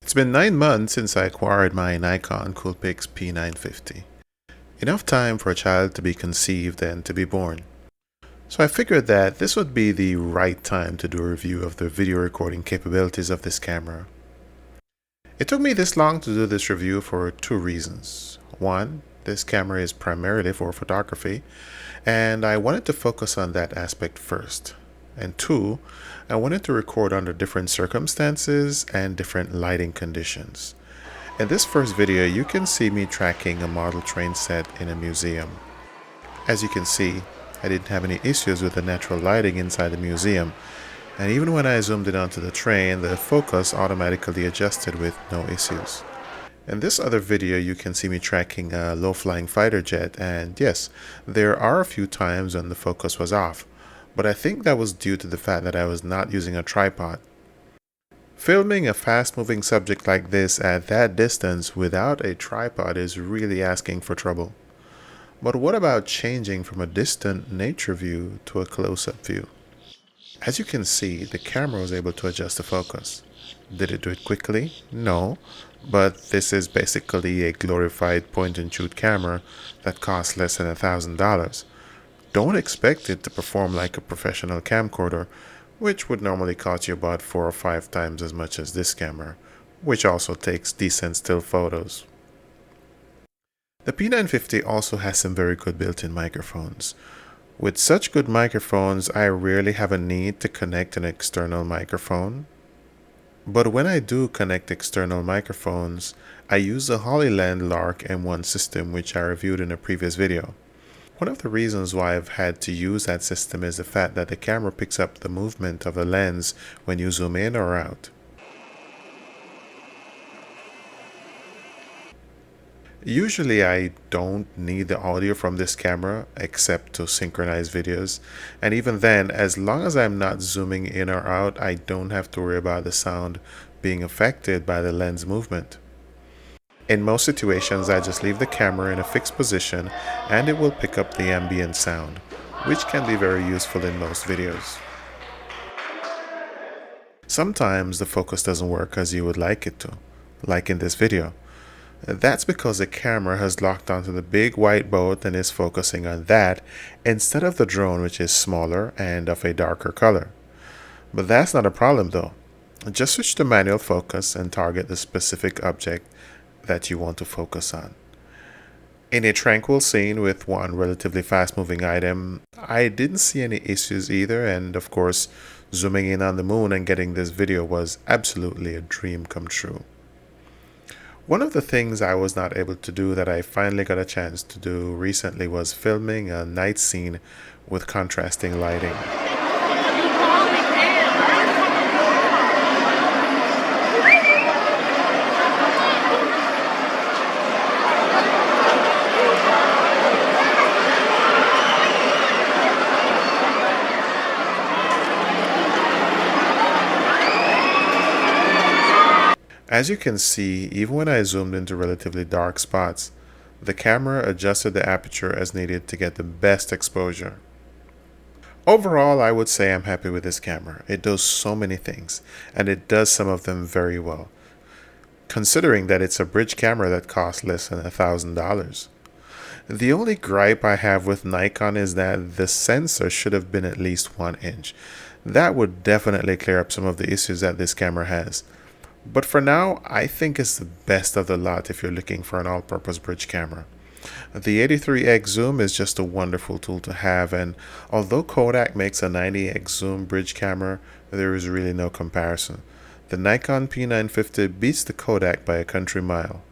It's been 9 months since I acquired my Nikon CoolPix P950. Enough time for a child to be conceived and to be born. So I figured that this would be the right time to do a review of the video recording capabilities of this camera. It took me this long to do this review for two reasons. One, this camera is primarily for photography, and I wanted to focus on that aspect first. And two, I wanted to record under different circumstances and different lighting conditions. In this first video, you can see me tracking a model train set in a museum. As you can see, I didn't have any issues with the natural lighting inside the museum, and even when I zoomed in onto the train, the focus automatically adjusted with no issues. In this other video, you can see me tracking a low-flying fighter jet, and yes, there are a few times when the focus was off, but I think that was due to the fact that I was not using a tripod. Filming a fast-moving subject like this at that distance without a tripod is really asking for trouble. But what about changing from a distant nature view to a close-up view? As you can see, the camera was able to adjust the focus. Did it do it quickly? No, but this is basically a glorified point-and-shoot camera that costs less than $1,000. Don't expect it to perform like a professional camcorder, which would normally cost you about 4 or 5 times as much as this camera, which also takes decent still photos. The P950 also has some very good built-in microphones. With such good microphones, I rarely have a need to connect an external microphone. But when I do connect external microphones, I use the Hollyland Lark M1 system, which I reviewed in a previous video. One of the reasons why I've had to use that system is the fact that the camera picks up the movement of the lens when you zoom in or out. Usually I don't need the audio from this camera except to synchronize videos, and even then, as long as I'm not zooming in or out, I don't have to worry about the sound being affected by the lens movement. In most situations, I just leave the camera in a fixed position and it will pick up the ambient sound, which can be very useful in most videos. Sometimes the focus doesn't work as you would like it to, like in this video. That's because the camera has locked onto the big white boat and is focusing on that instead of the drone, which is smaller and of a darker color. But that's not a problem though. Just switch to manual focus and target the specific object that you want to focus on. In a tranquil scene with one relatively fast-moving item, I didn't see any issues either, and of course, zooming in on the moon and getting this video was absolutely a dream come true. One of the things I was not able to do that I finally got a chance to do recently was filming a night scene with contrasting lighting. As you can see, even when I zoomed into relatively dark spots, the camera adjusted the aperture as needed to get the best exposure. Overall, I would say I'm happy with this camera. It does so many things, and it does some of them very well, considering that it's a bridge camera that costs less than $1,000. The only gripe I have with Nikon is that the sensor should have been at least 1 inch. That would definitely clear up some of the issues that this camera has. But for now, I think it's the best of the lot if you're looking for an all-purpose bridge camera. The 83x zoom is just a wonderful tool to have, and although Kodak makes a 90x zoom bridge camera, there is really no comparison. The Nikon P950 beats the Kodak by a country mile.